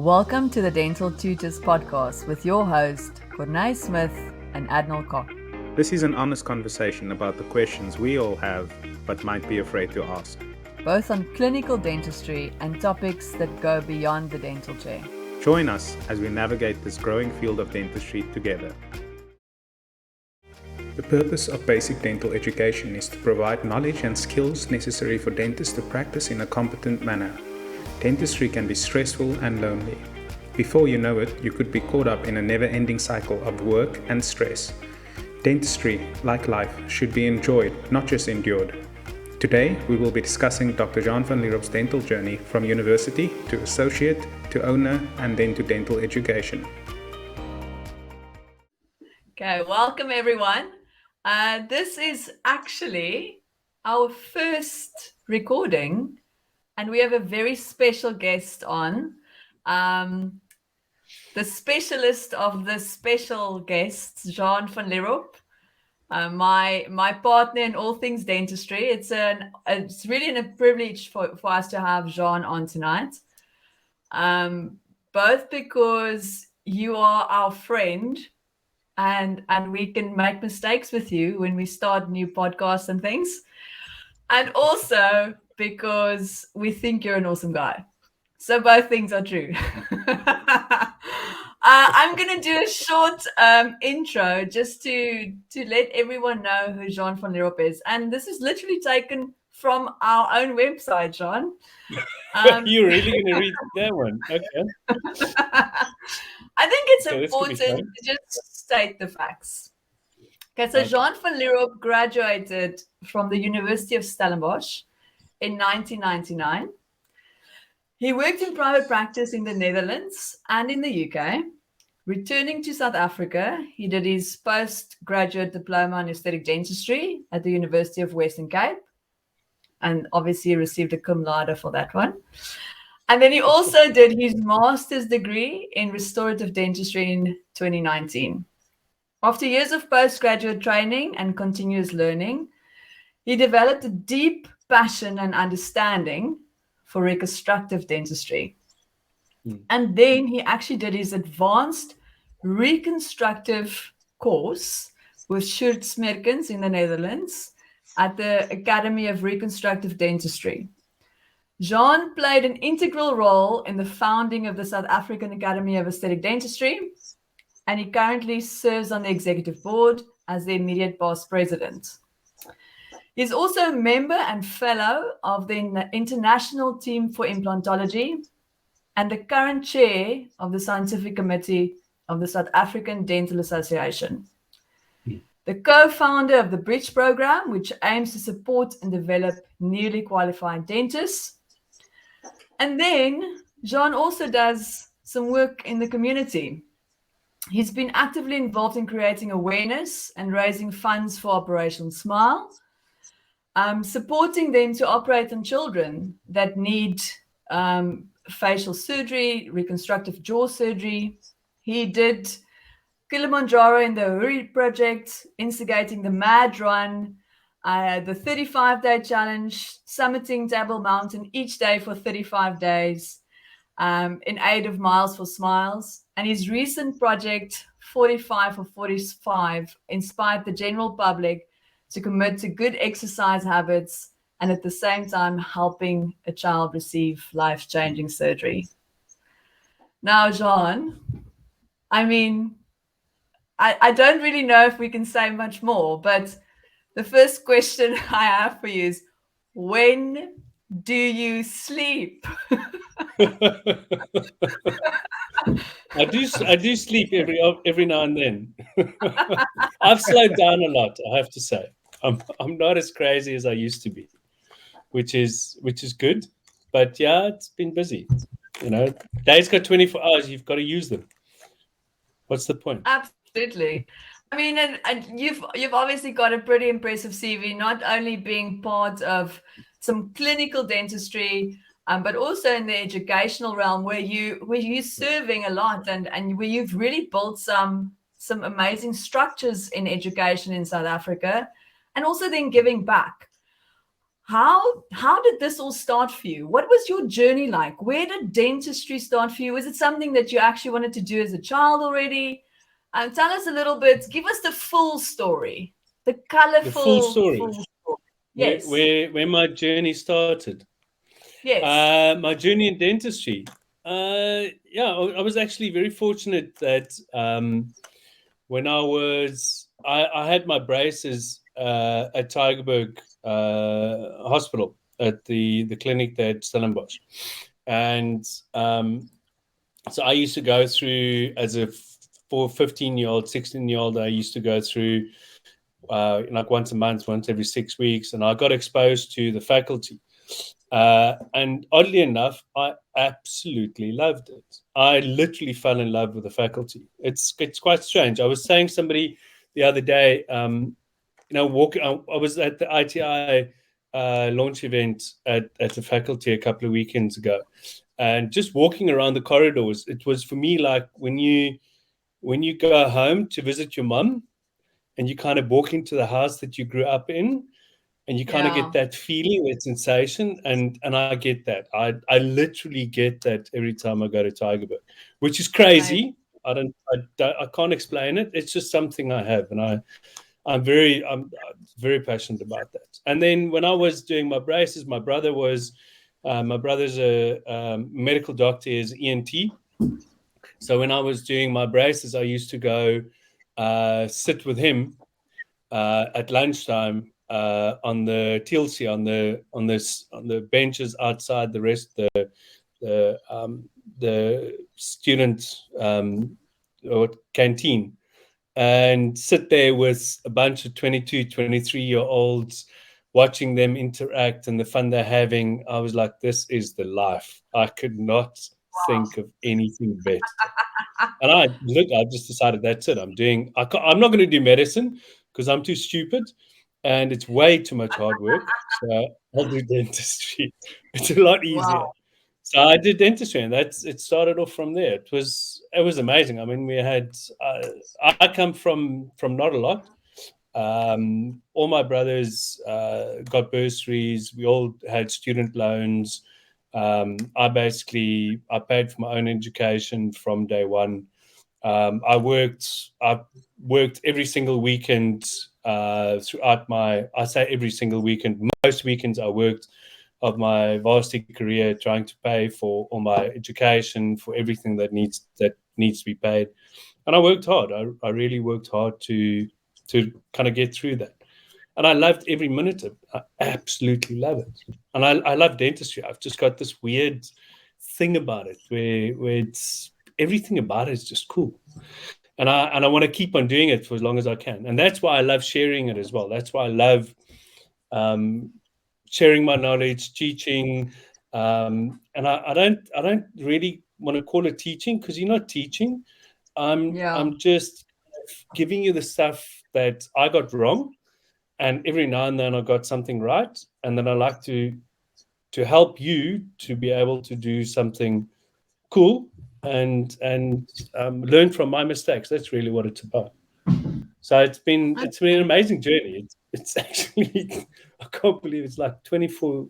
Welcome to the Dental Tutors podcast with your host, Cornay Smith and Adnal Koch. This is an honest conversation about the questions we all have but might be afraid to ask. Both on clinical dentistry and topics that go beyond the dental chair. Join us as we navigate this growing field of dentistry together. The purpose of basic dental education is to provide knowledge and skills necessary for dentists to practice in a competent manner. Dentistry can be stressful and lonely. Before you know it, you could be caught up in a never-ending cycle of work and stress. Dentistry, like life, should be enjoyed, not just endured. Today, we will be discussing Dr. Jean van Lierop's dental journey from university to associate to owner and then to dental education. Okay, welcome everyone. This is actually our first recording, and we have a very special guest on. The specialist of the special guests, Jean van Lierop, my partner in all things dentistry. It's really a privilege for us to have Jean on tonight, both because you are our friend, and we can make mistakes with you when we start new podcasts and things, and also because we think you're an awesome guy. So both things are true. I'm going to do a short intro just to let everyone know who Jean van Lierop is. And this is literally taken from our own website, Jean. You're really going to read that one? Okay. I think it's important to just state the facts. Okay, so Jean van Lierop graduated from the University of Stellenbosch in 1999. He worked in private practice in the Netherlands and in the UK. Returning to South Africa, he did his postgraduate diploma in aesthetic dentistry at the University of Western Cape, and obviously received a cum laude for that one. And then he also did his master's degree in restorative dentistry in 2019. After years of postgraduate training and continuous learning, he developed a deep passion and understanding for reconstructive dentistry. And then he actually did his advanced reconstructive course with Sjoerd Smerkens in the Netherlands at the Academy of Reconstructive Dentistry. Jean played an integral role in the founding of the South African Academy of Aesthetic Dentistry, and he currently serves on the executive board as the immediate past president. He's also a member and fellow of the International Team for Implantology and the current chair of the Scientific Committee of the South African Dental Association. The co-founder of the Bridge program, which aims to support and develop newly qualified dentists. And then Jean also does some work in the community. He's been actively involved in creating awareness and raising funds for Operation Smile, supporting them to operate on children that need facial surgery, reconstructive jaw surgery. He did Kilimanjaro in the Huri project, instigating the Mad Run, the 35-day challenge, summiting Table Mountain each day for 35 days in aid of Miles for Smiles. And his recent project, 45 for 45, inspired the general public to commit to good exercise habits and at the same time helping a child receive life-changing surgery. Now, Jean, I mean, I don't really know if we can say much more, but the first question I have for you is, when do you sleep? I do sleep every now and then. I've slowed down a lot, I have to say. I'm not as crazy as I used to be, which is good. But yeah, it's been busy. You know, day's got 24 hours. You've got to use them. What's the point? Absolutely. I mean, and you've obviously got a pretty impressive CV, not only being part of some clinical dentistry, but also in the educational realm where you're serving a lot and where you've really built some amazing structures in education in South Africa, and also then giving back. how did this all start for you? What was your journey like? Where did dentistry start for you? Was it something that you actually wanted to do as a child already? Tell us a little bit. Give us the full story, the colorful, the full story. Full story. Yes. Where my journey started. Yes. My journey in dentistry. Yeah, I was actually very fortunate that when I had my braces at Tygerberg Hospital at the clinic there at Stellenbosch, and so I used to go through as a 15-year-old, 16-year-old. I used to go through like once a month, once every 6 weeks, and I got exposed to the faculty. And oddly enough, I absolutely loved it. I literally fell in love with the faculty. It's quite strange. I was saying to somebody the other day, I was at the ITI launch event at the faculty a couple of weekends ago, and just walking around the corridors, it was for me like when you go home to visit your mum, and you kind of walk into the house that you grew up in. And you kind of get that feeling, that sensation, and I get that. I literally get that every time I go to Tygerberg, which is crazy. Right. I can't explain it. It's just something I have, and I'm very passionate about that. And then when I was doing my braces, my brother's a medical doctor, is ENT. So when I was doing my braces, I used to go sit with him at lunchtime. On the TLC, on the benches outside the student or canteen, and sit there with a bunch of 22, 23-year-olds, watching them interact and the fun they're having. I was like, this is the life. I could not think of anything better. And I just decided that's it. I'm not going to do medicine because I'm too stupid. And it's way too much hard work. So I'll do dentistry. It's a lot easier. Wow. So I did dentistry, and it started off from there. It was amazing. I mean, we had I come from not a lot. All my brothers got bursaries. We all had student loans. I paid for my own education from day one. I worked every single weekend throughout every single weekend. Most weekends I worked of my varsity career, trying to pay for all my education, for everything that needs to be paid. And I worked hard. I really worked hard to kind of get through that. And I loved every minute of it. I absolutely love it. And I love dentistry. I've just got this weird thing about it where it's everything about it is just cool. And I want to keep on doing it for as long as I can. And that's why I love sharing it as well. That's why I love sharing my knowledge, teaching. And I don't really want to call it teaching, because you're not teaching. I'm just giving you the stuff that I got wrong. And every now and then I got something right. And then I like to help you to be able to do something cool and learn from my mistakes. That's really what it's about. So it's been an amazing journey. It's actually, I can't believe it's like 24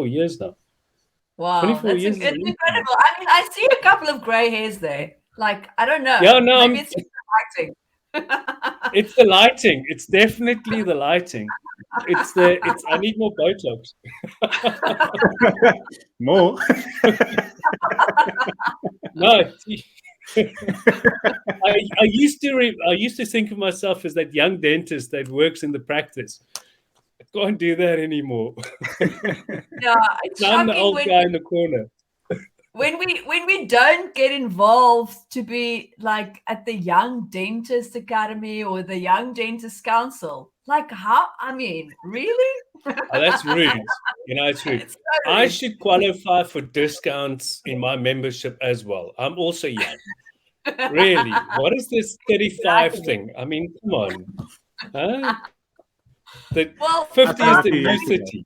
years now. Wow, 24 years. It's incredible. I mean, I see a couple of gray hairs there. Like, I don't know. Yeah, no, maybe it's the lighting. It's the lighting. It's definitely the lighting. I need more Botox. More? No. I used to think of myself as that young dentist that works in the practice. I can't do that anymore. Yeah, it's I'm the old guy in the corner. When we don't get involved to be like at the Young Dentist Academy or the Young Dentist Council, like how? I mean, really? Oh, that's rude. It's rude. It's so rude. I should qualify for discounts in my membership as well. I'm also young. Really? What is this 35 thing? I mean, come on. Huh? 50 is the new 30.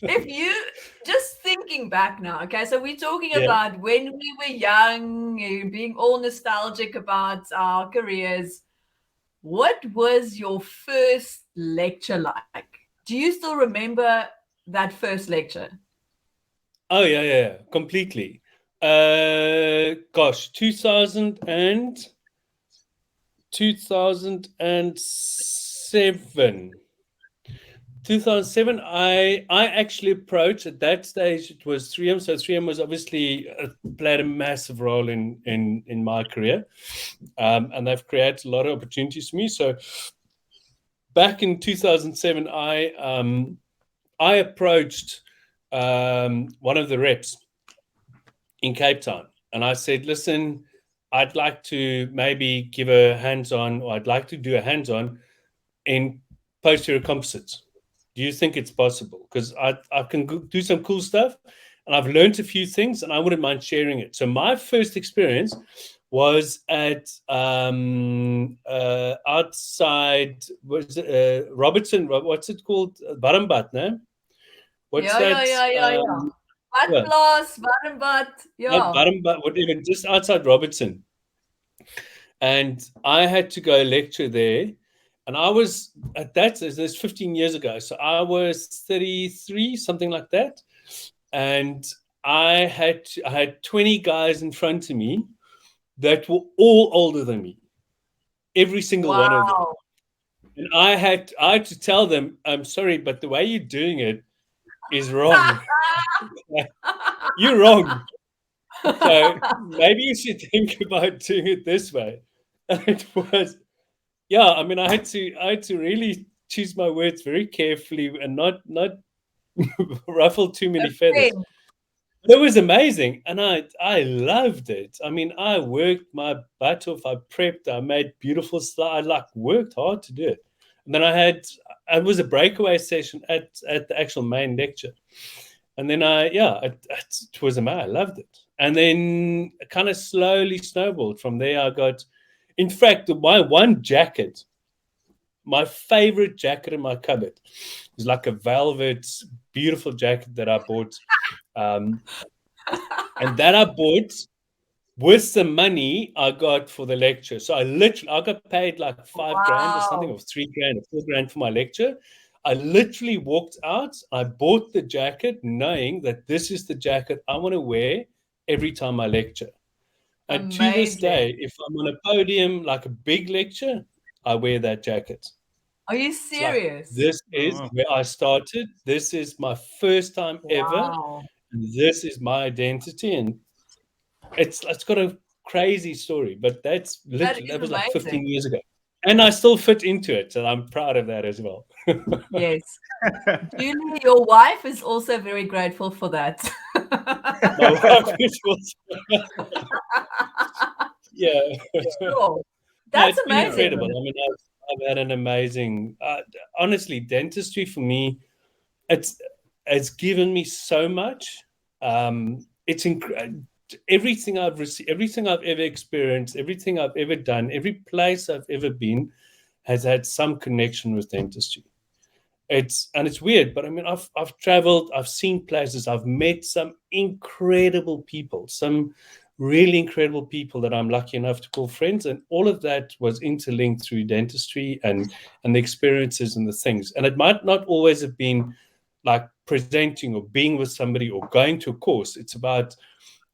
If you just thinking back now, okay, so we're talking about when we were young, being all nostalgic about our careers. what was your first lecture like? Do you still remember that first lecture? Oh, yeah, completely. Gosh, 2007. 2007, I actually approached, at that stage, it was 3M. So 3M was obviously played a massive role in my career. And they've created a lot of opportunities for me. So back in 2007, I approached one of the reps in Cape Town. And I said, listen, I'd like to maybe give a hands-on, or I'd like to do a hands-on in posterior composites. Do you think it's possible? Because I can do some cool stuff, and I've learned a few things, and I wouldn't mind sharing it. So my first experience was at outside, Robertson, what's it called? Barambat, no? What's that? Yeah. Badplaas, Barambat, yeah. Barambat, whatever, just outside Robertson. And I had to go lecture there. And I was at that, this 15 years ago. So I was 33, something like that. And I had 20 guys in front of me that were all older than me. Every single one of them. And I had to tell them, I'm sorry, but the way you're doing it is wrong. You're wrong. So maybe you should think about doing it this way. And it was, yeah, I mean, I had to really choose my words very carefully and not ruffle too many feathers. It was amazing, and I loved it. I mean, I worked my butt off. I prepped. I made beautiful slides. I worked hard to do it. And then it was a breakaway session at the actual main lecture. And then it was amazing. I loved it. And then it kind of slowly snowballed. From there, I got, in fact, my one jacket, my favorite jacket in my cupboard, is like a velvet, beautiful jacket that I bought. And that I bought with the money I got for the lecture. So I got paid like $5,000 or something, or $3,000 or $4,000 for my lecture. I literally walked out. I bought the jacket knowing that this is the jacket I want to wear every time I lecture. And to this day, if I'm on a podium, like a big lecture, I wear that jacket. Are you serious? Like, this is where I started. This is my first time ever. And this is my identity. And it's got a crazy story, but that was like 15 years ago. And I still fit into it, so I'm proud of that as well. Yes. Julie, your wife is also very grateful for that. My wife is also... Yeah. Sure. That's amazing. Incredible. I mean, I've had an amazing... honestly, dentistry for me, it's given me so much. It's incredible. Everything I've received, everything I've ever experienced, everything I've ever done, every place I've ever been has had some connection with dentistry. It's weird, but I mean, I've traveled, I've seen places, I've met some incredible people, some really incredible people that I'm lucky enough to call friends, and all of that was interlinked through dentistry and the experiences and the things. And it might not always have been like presenting or being with somebody or going to a course. It's about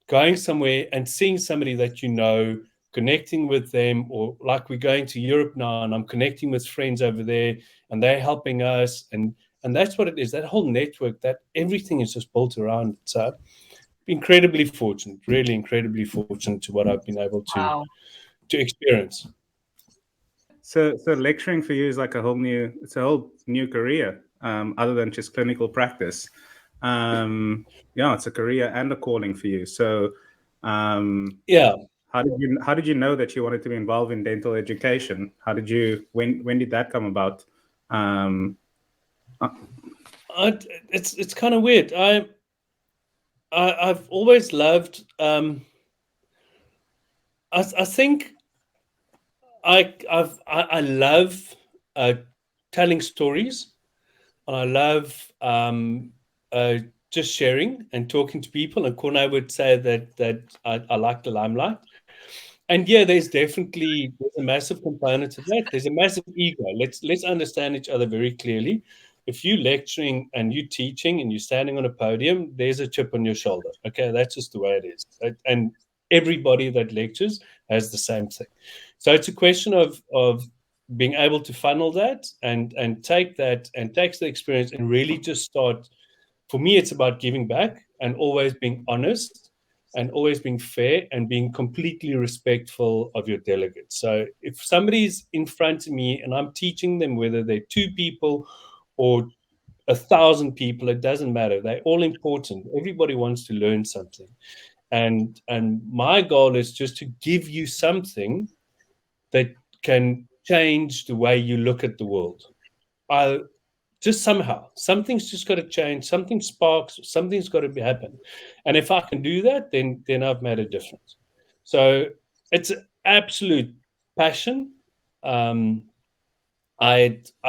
going somewhere and seeing somebody that you know, connecting with them, or like we're going to Europe now and I'm connecting with friends over there and they're helping us. And that's what it is, that whole network, that everything is just built around it. So incredibly fortunate, really incredibly fortunate to what I've been able to experience. So lecturing for you is like a whole new career, other than just clinical practice. It's a career and a calling for you. So, how did you know that you wanted to be involved in dental education? When did that come about? It's kind of weird. I've always loved. I think I love telling stories, and I love just sharing and talking to people. And Corne would say that I like the limelight. And yeah, there's a massive component to that. There's a massive ego. Let's understand each other very clearly. If you're lecturing and you're teaching and you're standing on a podium, there's a chip on your shoulder. Okay, that's just the way it is. And everybody that lectures has the same thing. So it's a question of being able to funnel that and take that and take the experience and really just start. For me, it's about giving back and always being honest and always being fair and being completely respectful of your delegates. So if somebody's in front of me and I'm teaching them, whether they're 2 people or 1,000 people, it doesn't matter. They're all important. Everybody wants to learn something. And my goal is just to give you something that can change the way you look at the world. Just somehow, something's just got to change. Something sparks. Something's got to happen. And if I can do that, then I've made a difference. So it's an absolute passion. I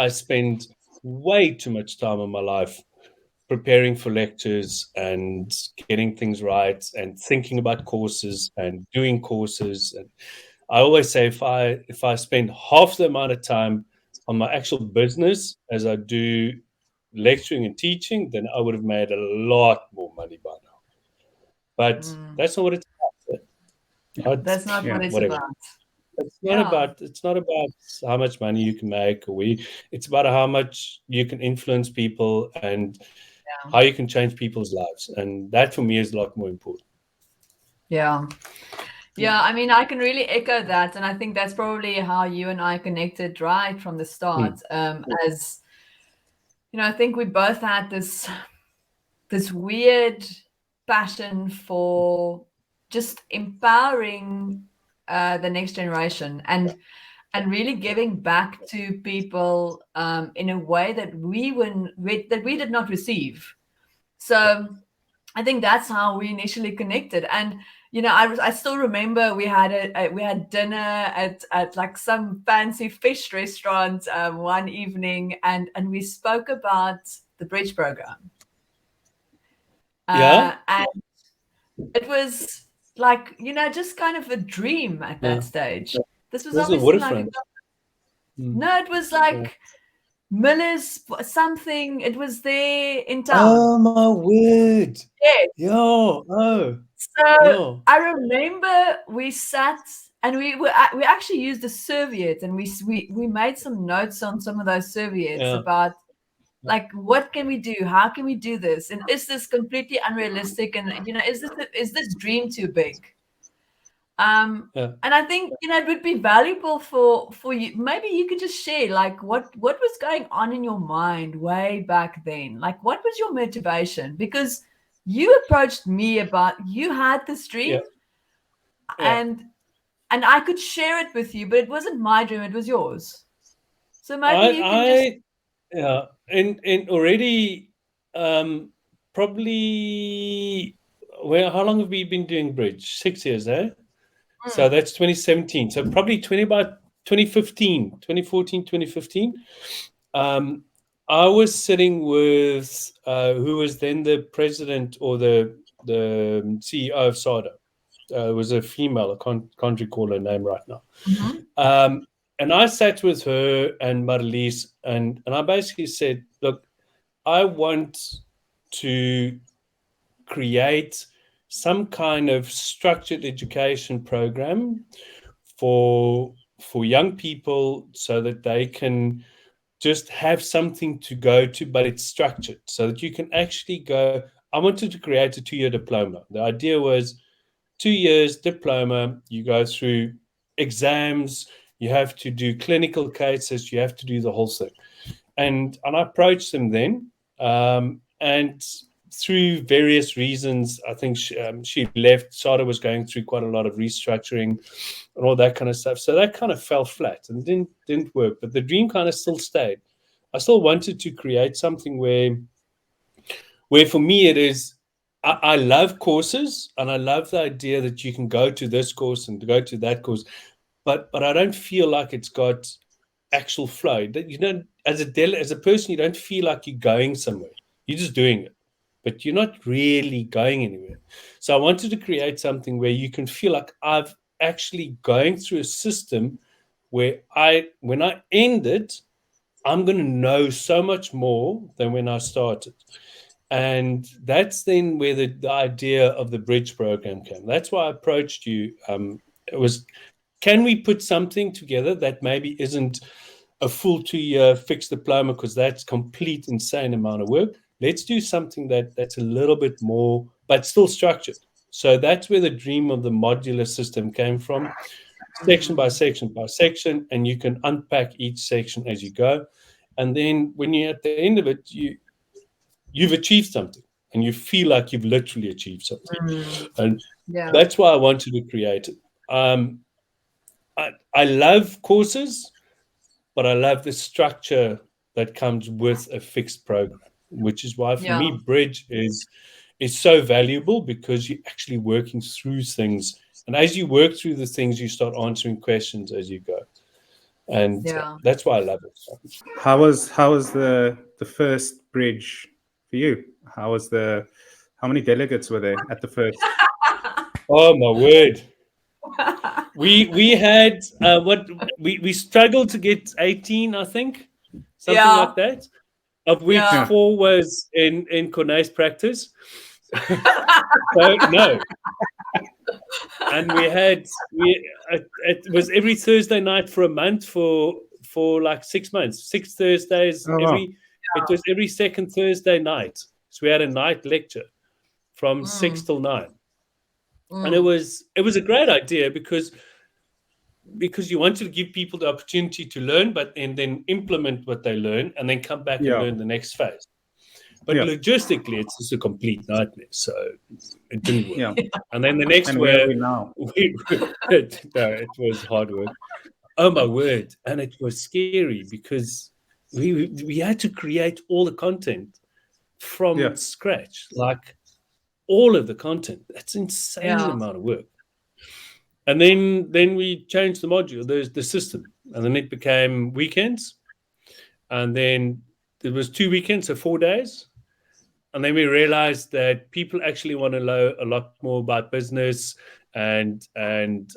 spend way too much time in my life preparing for lectures and getting things right and thinking about courses and doing courses. And I always say if I spend half the amount of time on my actual business as I do lecturing and teaching, then I would have made a lot more money by now. But that's not what it's about. That's not what it's whatever. about. It's not about how much money you can make it's about how much you can influence people and how you can change people's lives. And that for me is a lot more important. Yeah. I mean, I can really echo that. And I think that's probably how you and I connected right from the start. As you know, I think we both had this weird passion for just empowering the next generation and really giving back to people in a way that we did not receive. So I think that's how we initially connected. And you know, I still remember we had dinner at like some fancy fish restaurant one evening, and we spoke about the bridge program. And it was like, you know, just kind of a dream at that stage. This was obviously like no, it was like Miller's something. It was there in town. Oh my word! Yes. So I remember we sat and we actually used a serviette and we made some notes on some of those serviettes about like what can we do, how can we do this, and is this completely unrealistic, and you know, is this dream too big? And I think, you know, it would be valuable for you. Maybe you could just share like what was going on in your mind way back then. Like, what was your motivation? Because you approached me about you had this dream, and I could share it with you, but it wasn't my dream; it was yours. So maybe you can and already probably how long have we been doing bridge? 6 years, eh? So that's 2017. So probably 2014, 2015. I was sitting with who was then the president or the CEO of SADA. It was a female. I can't recall her name right now. And I sat with her and Marlies, and I basically said, look, I want to create some kind of structured education program for young people so that they can just have something to go to, but it's structured so that you can actually go. I wanted to create a 2-year diploma. The idea was 2 years diploma, you go through exams, you have to do clinical cases, you have to do the whole thing. And I approached them then, and through various reasons, I think she left. SADA was going through quite a lot of restructuring and all that kind of stuff. So that kind of fell flat and didn't work. But the dream kind of still stayed. I still wanted to create something where for me it is, I love courses and I love the idea that you can go to this course and go to that course, but I don't feel like it's got actual flow. You don't, as a person, you don't feel like you're going somewhere. You're just doing it, but you're not really going anywhere. So I wanted to create something where you can feel like I've actually going through a system where when I end it, I'm going to know so much more than when I started. And that's then where the idea of the bridge program came. That's why I approached you. It was, can we put something together that maybe isn't a full 2-year fixed diploma, because that's complete insane amount of work. Let's do something that's a little bit more, but still structured. So that's where the dream of the modular system came from, section by section by section, and you can unpack each section as you go. And then when you're at the end of it, you've achieved something, and you feel like you've literally achieved something. And that's why I wanted to create it. I love courses, but I love the structure that comes with a fixed program, which is why for me, Bridge is so valuable, because you're actually working through things. And as you work through the things, you start answering questions as you go. And that's why I love it. How was the first Bridge for you? How many delegates were there at the first? Oh my word. We had we struggled to get 18, I think, something like that, of which 4 was in Corne's practice. So no. And it was every Thursday night for a month for like 6 months, 6 Thursdays. It was every second Thursday night. So we had a night lecture from 6 till 9. And it was a great idea, because you wanted to give people the opportunity to learn, and then implement what they learn, and then come back and learn the next phase. But logistically, it's just a complete nightmare. So it didn't work. Yeah. And then the next where are we now? It was hard work. Oh my word. And it was scary, because we had to create all the content from scratch, like all of the content. That's insane amount of work. And then we changed the module, the system, and then it became weekends. And then there was 2 weekends, so 4 days. And then we realized that people actually want to know a lot more about business and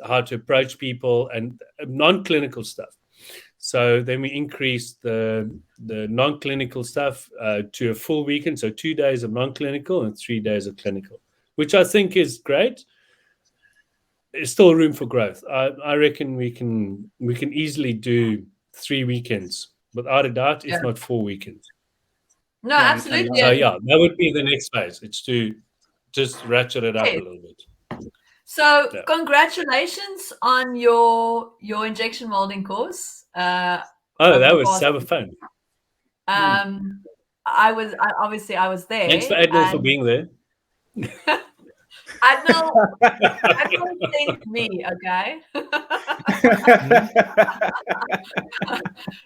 how to approach people and non-clinical stuff. So then we increased the non-clinical stuff to a full weekend, so 2 days of non-clinical and 3 days of clinical, which I think is great. There's still room for growth. I reckon we can easily do 3 weekends without a doubt, if not 4 weekends. No, absolutely. So that would be the next phase. It's to just ratchet it up a little bit. So congratulations on your injection molding course. That was fun. I was there. Thanks for Admiral for being there. Admiral thanked me, okay?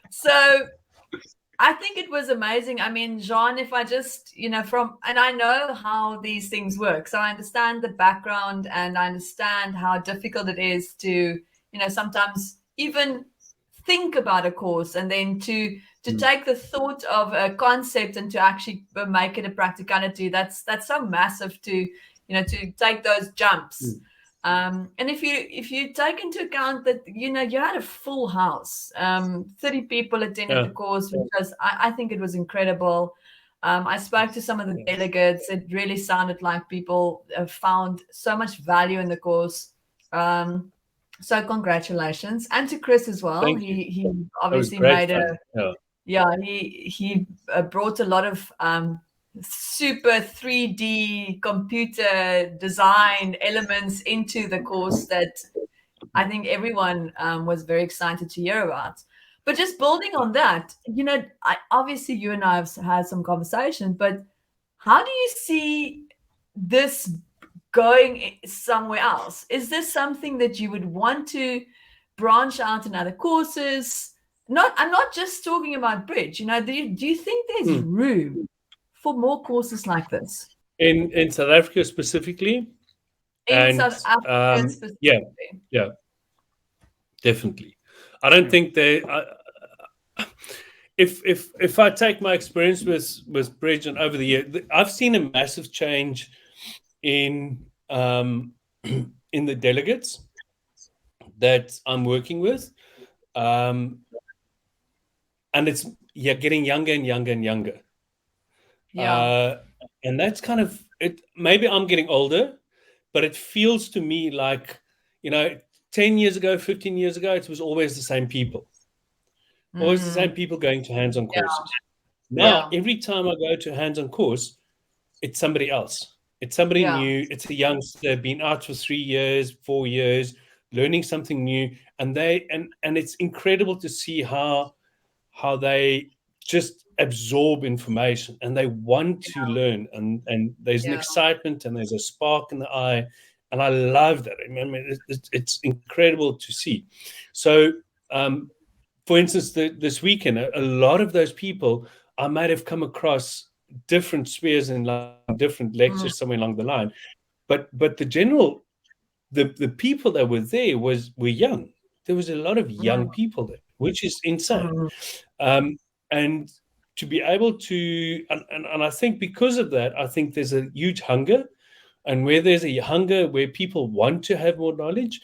So I think it was amazing. I mean, Jean, if I just, and I know how these things work. So I understand the background, and I understand how difficult it is to, sometimes even think about a course, and then to take the thought of a concept and to actually make it a practicality. That's so massive to take those jumps. And if you take into account that you had a full house, 30 people attended the course, which was I think it was incredible. I spoke to some of the delegates. It really sounded like people found so much value in the course. So congratulations, and to Chris as well. He obviously made he brought a lot of super 3D computer design elements into the course that I think everyone was very excited to hear about. But just building on that, obviously you and I have had some conversation, but how do you see this going somewhere else? Is this something that you would want to branch out in other courses? I'm not just talking about Bridge. Do you think there's room for more courses like this in South Africa specifically? South Africa specifically, yeah, definitely. I don't think they. If I take my experience with Bridge and over the year, I've seen a massive change in the delegates. that I'm working with. And it's getting younger and younger and younger. And that's kind of it. Maybe I'm getting older, but it feels to me like, 10 years ago, 15 years ago, it was always the same people. Always the same people going to hands-on courses. Now, every time I go to a hands-on course, it's somebody else. It's somebody new. It's a youngster, been out for 3 years, 4 years, learning something new. And it's incredible to see how they just absorb information and they want to learn. And there's an excitement and there's a spark in the eye. And I love that. I mean, it's incredible to see. So, for instance, this weekend, a lot of those people I might have come across different spheres and different lectures somewhere along the line, but the general, the people that were there were young. There was a lot of young people there, which is insane. And to be able to, and I think because of that, I think there's a huge hunger, and where there's a hunger where people want to have more knowledge,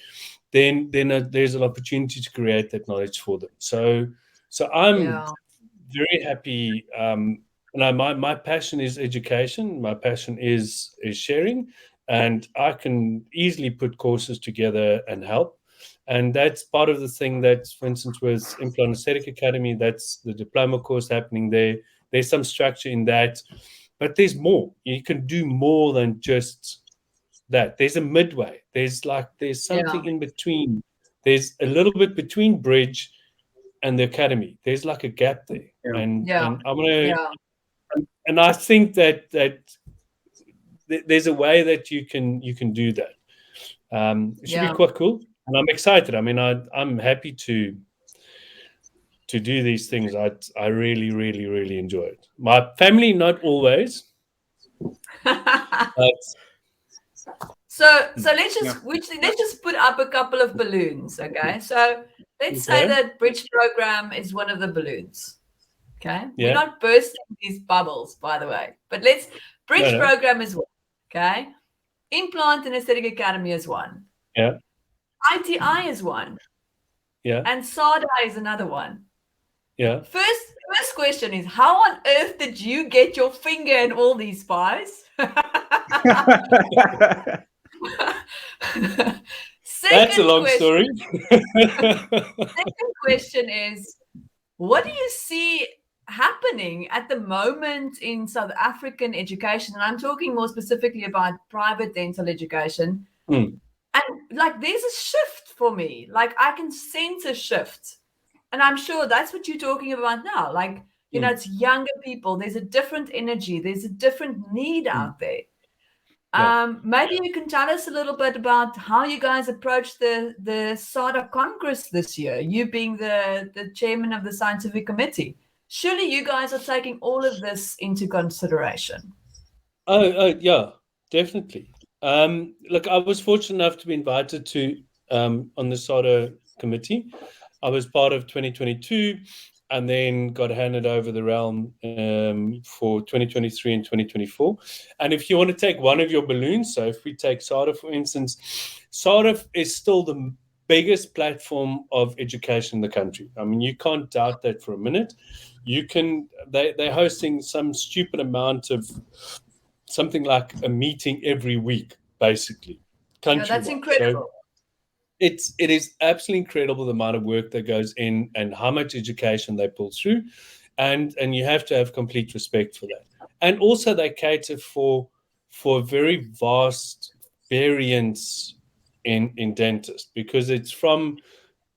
then there's an opportunity to create that knowledge for them. So I'm very happy. My passion is education. My passion is sharing, and I can easily put courses together and help. And that's part of the thing that, for instance, with Implant Aesthetic Academy, that's the diploma course happening there. There's some structure in that, but there's more. You can do more than just that. There's a midway. There's something in between. There's a little bit between Bridge and the academy. There's like a gap there. And I'm gonna and I think that there's a way that you can do that. It should be quite cool. And I'm excited. I mean, I'm happy to do these things. I really, really, really enjoy it. My family, not always. But So let's just put up a couple of balloons, okay? So let's say that Bridge program is one of the balloons, okay? We're not bursting these bubbles, by the way, but Bridge program is one, okay? Implant and Aesthetic Academy is one. Yeah. ITI is one. Yeah. And SADA is another one. Yeah. First question is, how on earth did you get your finger in all these pies? That's a long story. Second question is, what do you see happening at the moment in South African education? And I'm talking more specifically about private dental education. And there's a shift for me. I can sense a shift. And I'm sure that's what you're talking about now. It's younger people. There's a different energy. There's a different need out there. Maybe you can tell us a little bit about how you guys approached the SADA Congress this year, you being the chairman of the scientific committee. Surely you guys are taking all of this into consideration. Oh yeah, definitely. Look, I was fortunate enough to be invited to on the SADA committee. I was part of 2022 and then got handed over the realm for 2023 and 2024. And if you want to take one of your balloons, so if we take SADA, for instance, SADA is still the biggest platform of education in the country. I mean, you can't doubt that for a minute. They're hosting some stupid amount of something like a meeting every week, basically. That's incredible. So it is absolutely incredible the amount of work that goes in and how much education they pull through, and you have to have complete respect for that. And also they cater for a very vast variance in dentists, because it's from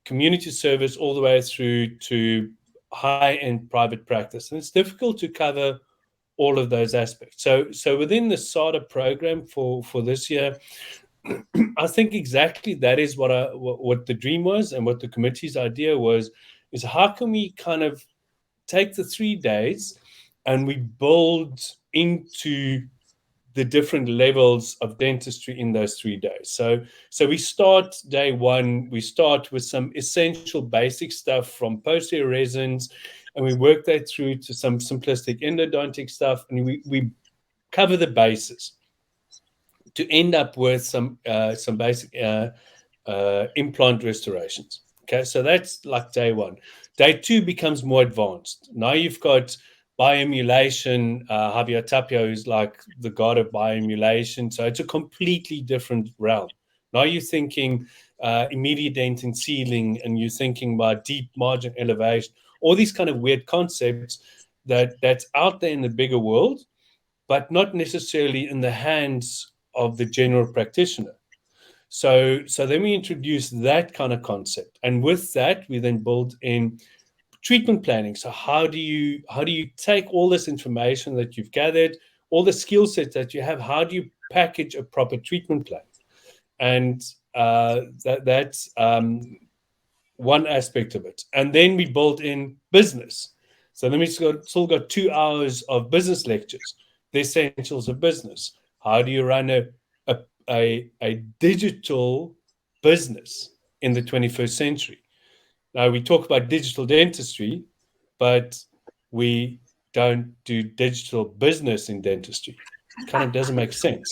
community service all the way through to high-end private practice, and it's difficult to cover all of those aspects. So within the SADA program for this year, I think exactly that is what the dream was, and what the committee's idea was, is how can we kind of take the 3 days and we build into the different levels of dentistry in those 3 days. So we start day one, we start with some essential basic stuff from posterior resins, and we work that through to some simplistic endodontic stuff, and we cover the bases to end up with some basic implant restorations. Okay, so that's like day one. Day two becomes more advanced. Now you've got bioemulation. Javier Tapia is like the god of bioemulation. So it's a completely different realm. Now you're thinking immediate dent and sealing, and you're thinking about deep margin elevation, all these kind of weird concepts that's out there in the bigger world, but not necessarily in the hands of the general practitioner. So then we introduce that kind of concept, and with that we then build in treatment planning. So how do you take all this information that you've gathered, all the skill sets that you have, how do you package a proper treatment plan? And that's one aspect of it. And then we build in business. So then we still got 2 hours of business lectures, the essentials of business. How do you run a digital business in the 21st century? Now, we talk about digital dentistry, but we don't do digital business in dentistry. It kind of doesn't make sense.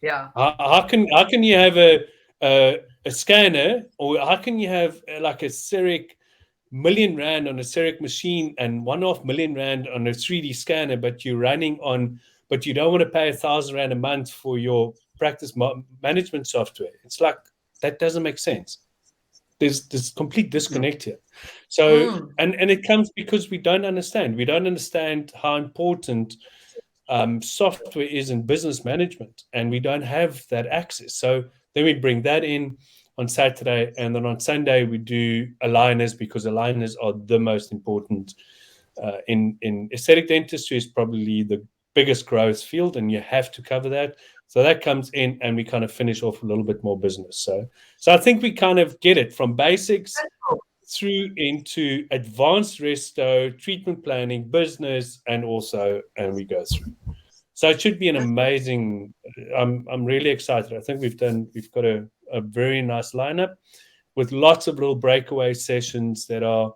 Yeah. How can you have a scanner, or how can you have like a CEREC R1,000,000 on a CEREC machine and R1.5 million on a 3D scanner, but you don't want to pay R1,000 a month for your practice management software? It's like, that doesn't make sense. There's complete disconnect here. So and it comes because we don't understand how important software is in business management, and we don't have that access. So then we bring that in on Saturday, and then on Sunday we do aligners, because aligners are the most important in aesthetic dentistry. Is probably the biggest growth field, and you have to cover that. So that comes in, and we kind of finish off a little bit more business. So I think we kind of get it from basics through into advanced resto, treatment planning, business, and we go through. So it should be an amazing. I'm really excited. I think we've got a very nice lineup with lots of little breakaway sessions that are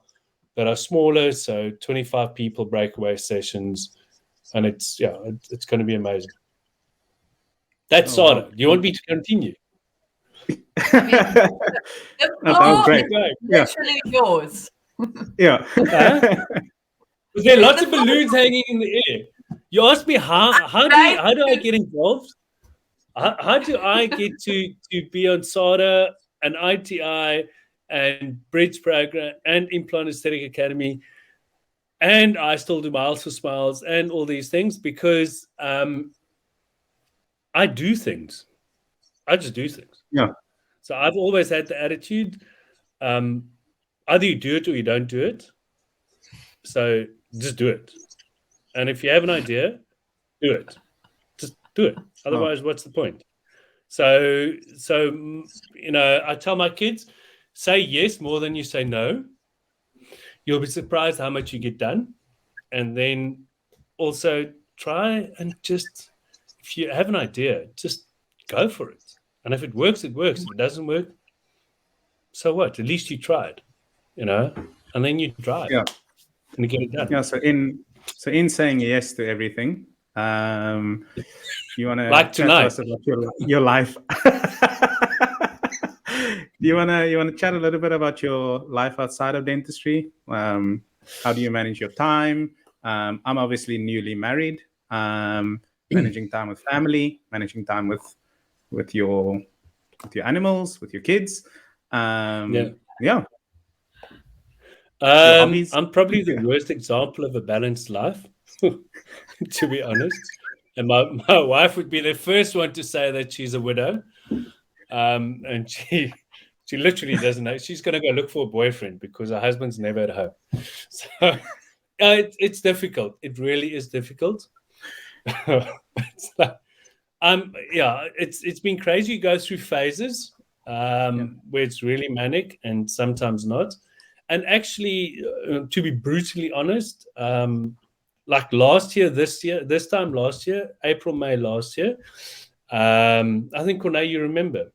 smaller. So 25 people breakaway sessions, and it's going to be amazing. That's Sada. Do you want me to continue? The great. Literally yours. Yeah. Was there lots of balloons hanging in the air? You asked me how do I get involved? How do I get to be on SADA and ITI and Bridge Program and Implant Aesthetic Academy, and I still do Miles for Smiles and all these things? Because I do things. I just do things. Yeah. So I've always had the attitude, either you do it or you don't do it. So just do it. And if you have an idea, do it. Just do it. Otherwise, what's the point? So I tell my kids, say yes more than you say no. You'll be surprised how much you get done. And then also try and just, if you have an idea, just go for it. And if it works, it works. If it doesn't work, so what? At least you tried, and then you drive. Yeah. And you get it done. Yeah. So in saying yes to everything, you want to like tonight chat to us about your life. You want to chat a little bit about your life outside of dentistry? How do you manage your time? I'm obviously newly married. Managing time with family, managing time with your animals, with your kids. Yeah. I'm probably the worst example of a balanced life, to be honest. And my wife would be the first one to say that she's a widow. And she literally doesn't know. She's going to go look for a boyfriend because her husband's never at home. So it's difficult. It really is difficult. It's like, it's been crazy. You go through phases where it's really manic and sometimes not. And actually, to be brutally honest, like this time last year, April, May last year, I think, Corné, you remember,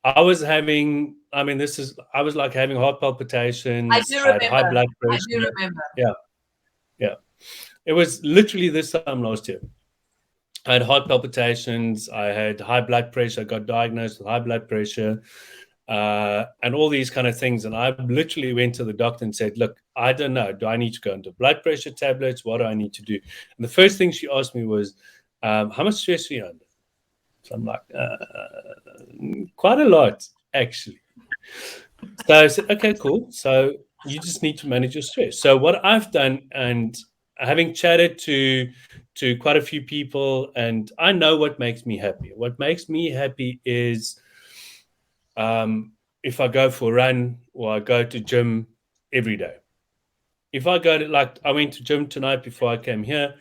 I was having heart palpitations. I do remember. Had high blood pressure. I do remember. Yeah. It was literally this time last year. I had heart palpitations. I had high blood pressure. I got diagnosed with high blood pressure. And all these kind of things. And I literally went to the doctor and said, look, I don't know. Do I need to go into blood pressure tablets? What do I need to do? And the first thing she asked me was, how much stress are you under? So I'm like, quite a lot, actually. So I said, okay, cool. So you just need to manage your stress. So what I've done, and having chatted to quite a few people, and I know what makes me happy. What makes me happy is if I go for a run or I go to gym every day. If I go to, like, I went to gym tonight before I came here,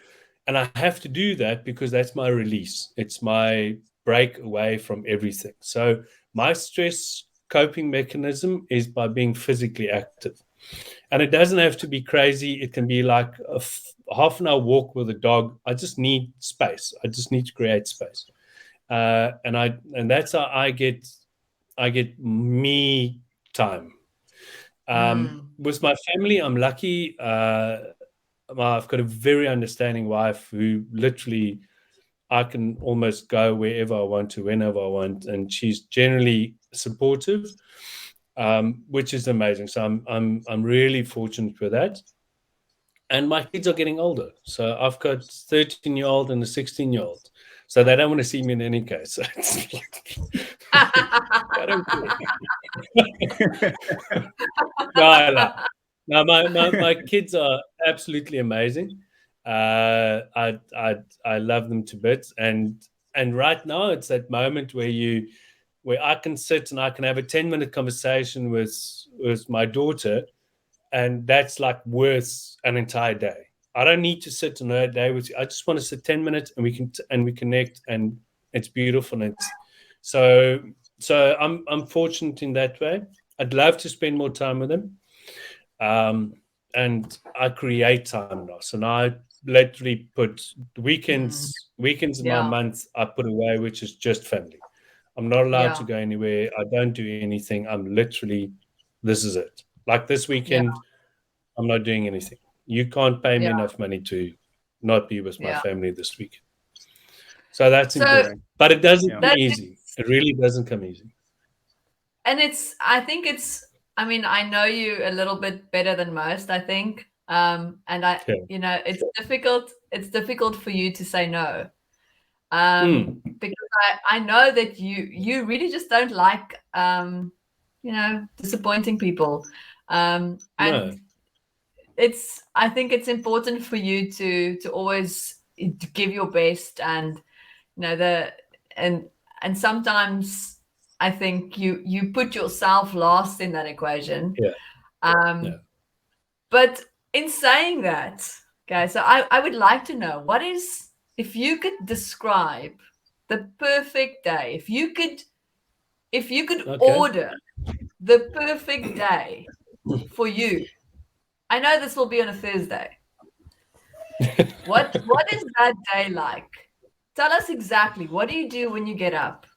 and I have to do that because that's my release. It's my break away from everything. So my stress coping mechanism is by being physically active. And it doesn't have to be crazy. It can be like a half an hour walk with a dog. I just need space. I just need to create space. And that's how I get me time. With my family, I'm lucky. I've got a very understanding wife who literally I can almost go wherever I want to, whenever I want, and she's generally supportive, which is amazing. So I'm really fortunate with that. And my kids are getting older. So I've got a 13-year-old and a 16-year-old. So they don't want to see me in any case. So it's like, I don't care. No, my kids are absolutely amazing. I love them to bits, and right now it's that moment where I can sit and I can have a 10-minute conversation with my daughter, and that's like worth an entire day. I don't need to sit another day with you. I just want to sit 10 minutes and we connect, and it's beautiful. And so I'm fortunate in that way. I'd love to spend more time with them. And I create time now. So now I literally put weekends in my month I put away, which is just family. I'm not allowed to go anywhere. I don't do anything. I'm literally, this is it. Like this weekend, I'm not doing anything. You can't pay me enough money to not be with my family this week. So that's important. But it doesn't come easy. It really doesn't come easy. And I mean, I know you a little bit better than most, I think. And it's difficult for you to say no. Because I know that you really just don't like disappointing people. And no. I think it's important for you to always give your best, and and sometimes I think you put yourself last in that equation. But in saying that, guys, so I would like to know, if you could describe the perfect day, if you could order the perfect day for you. I know this will be on a Thursday. What is that day like? Tell us exactly. What do you do when you get up?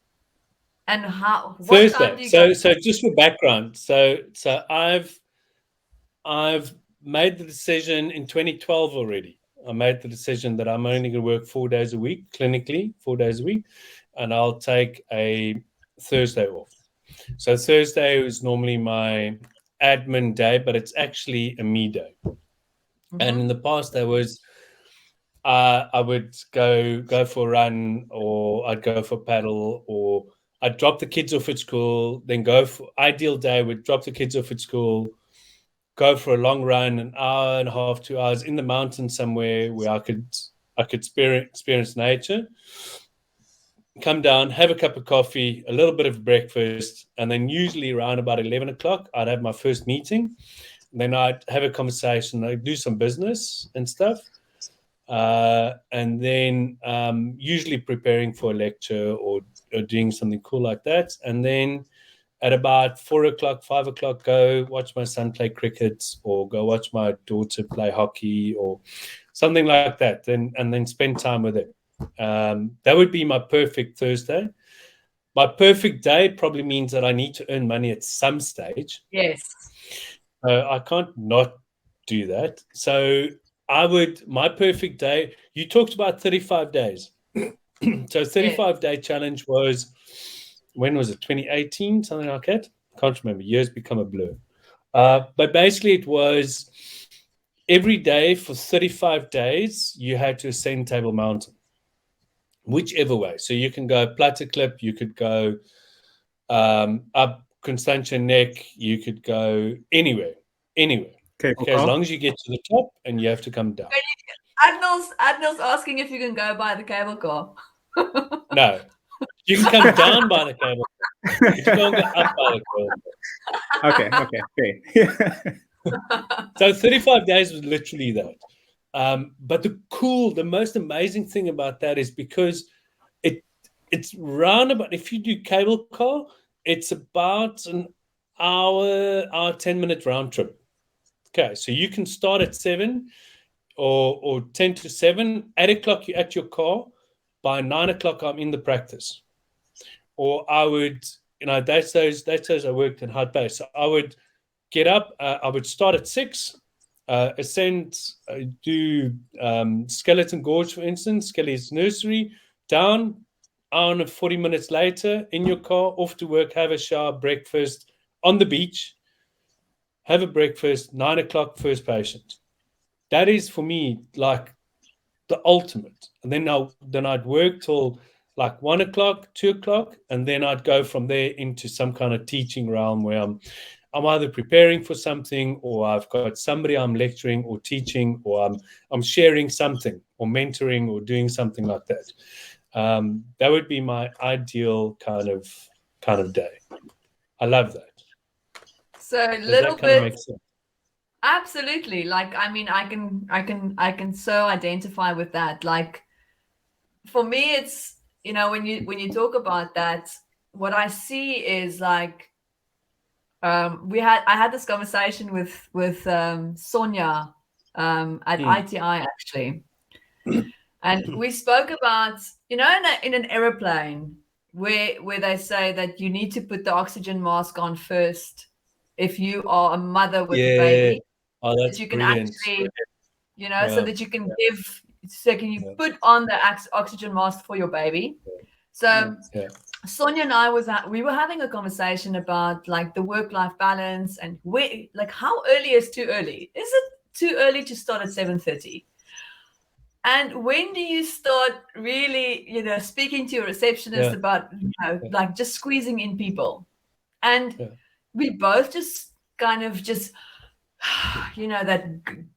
And what Thursday. Time do you so just for background, so I've made the decision in 2012 already. I made the decision that I'm only going to work 4 days a week, clinically, 4 days a week, and I'll take a Thursday off. So Thursday is normally my admin day, but it's actually a me day. And in the past, I would go for a run, or I'd go for paddle, or I'd drop the kids off at school, then go for ideal day, would drop the kids off at school, go for a long run, an hour and a half, 2 hours in the mountains somewhere where I could experience nature, come down, have a cup of coffee, a little bit of breakfast, and then usually around about 11 o'clock, I'd have my first meeting. And then I'd have a conversation, I'd do some business and stuff. And then usually preparing for a lecture or doing something cool like that. And then at about 4 o'clock, 5 o'clock, go watch my son play cricket, or go watch my daughter play hockey, or something like that. And then spend time with it. That would be my perfect Thursday. My perfect day probably means that I need to earn money at some stage. Yes. I can't not do that. So my perfect day, you talked about 35 days. So 35-day challenge was, when was it? 2018, something like that. Can't remember. Years become a blur. But basically, it was every day for 35 days, you had to ascend Table Mountain, whichever way. So you can go Platteklip, you could go up Constantia Neck, you could go anywhere. Okay, as long as you get to the top, and you have to come down. Adnal's asking if you can go by the cable car. No, you can come down by the cable car, but you can't go up by the cable car. Okay. So 35 days was literally that. But the most amazing thing about that is because it's round about, if you do cable car, it's about an hour 10-minute round trip. Okay, so you can start at 7 or 10 to 7, 8 o'clock you're at your car, by 9 o'clock I'm in the practice. Or I would, that's those I worked in Hard Bay. So I would get up, I would start at 6, ascend, do Skeleton Gorge, for instance, Skelly's nursery, down, hour and 40 minutes later, in your car, off to work, have a shower, breakfast, on the beach, have a breakfast, 9 o'clock, first patient. That is, for me, like the ultimate. And then I'd work till like 1 o'clock, 2 o'clock, and then I'd go from there into some kind of teaching realm where I'm either preparing for something, or I've got somebody I'm lecturing or teaching, or I'm sharing something or mentoring or doing something like that. That would be my ideal kind of day. I love that. So a little bit. Absolutely. Like, I mean, I can so identify with that. Like, for me, it's, when you talk about that, what I see is like, I had this conversation with Sonia at ITI actually, and we spoke about, in an aeroplane where they say that you need to put the oxygen mask on first if you are a mother with a baby. Oh, that's that you can brilliant. actually, so that you can can you put on the oxygen mask for your baby. So Sonia and I we were having a conversation about like the work-life balance and how early is too early? Is it too early to start at 7:30? And when do you start really, speaking to your receptionist about, like just squeezing in people? And we both just kind of that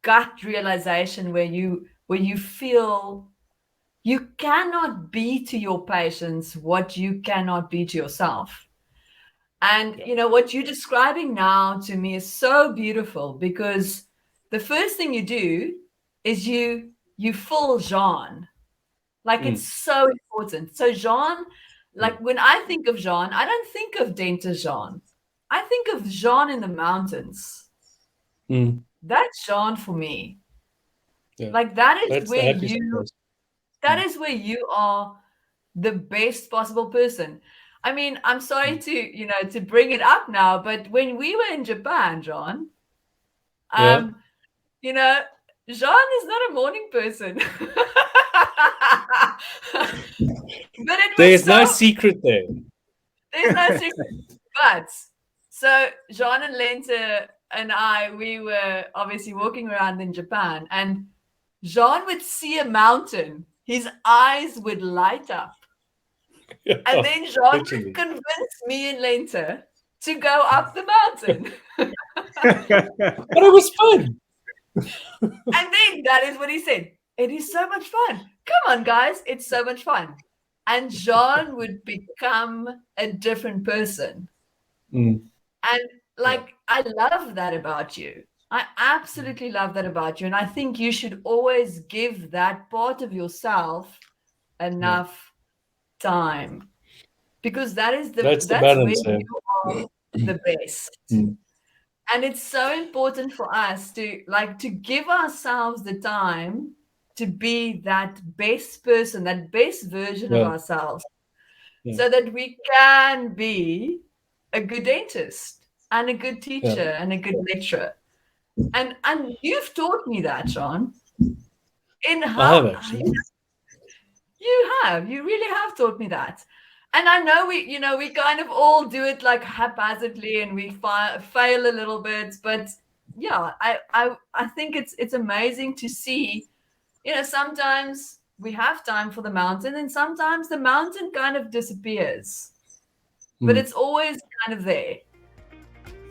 gut realization where you feel you cannot be to your patients what you cannot be to yourself. And what you're describing now to me is so beautiful, because the first thing you do is you full Jean. Like, it's so important. So Jean, like when I think of Jean, I don't think of dentist Jean. I think of Jean in the mountains. That's Jean for me. Like that is where you are the best possible person. I mean, I'm sorry to bring it up now, but when we were in Japan, Jean, Jean is not a morning person. But there's no secret there. There's no secret. But so Jean and Lenta and I, we were obviously walking around in Japan, and Jean would see a mountain, his eyes would light up. And then Jean would convince me and Lenta to go up the mountain. But it was fun. And then that is what he said. It is so much fun. Come on, guys. It's so much fun. And Jean would become a different person. And I love that about you. I absolutely love that about you. And I think you should always give that part of yourself enough time, because that's the balance, where you are the best. And it's so important for us to give ourselves the time to be that best person, that best version of ourselves, so that we can be a good dentist and a good teacher and a good lecturer. And you've taught me that, Jean. You really have taught me that. And I know we kind of all do it like haphazardly and we fail a little bit, but yeah, I think it's amazing to see, sometimes we have time for the mountain and sometimes the mountain kind of disappears, but it's always kind of there.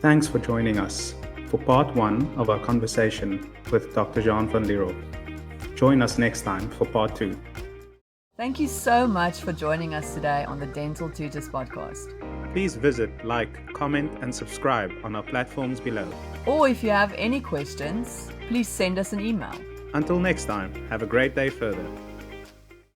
Thanks for joining us for part 1 of our conversation with Dr. Jean van Lierop. Join us next time for part 2. Thank you so much for joining us today on the Dental Tutors podcast. Please visit, like, comment, and subscribe on our platforms below. Or if you have any questions, please send us an email. Until next time, have a great day further.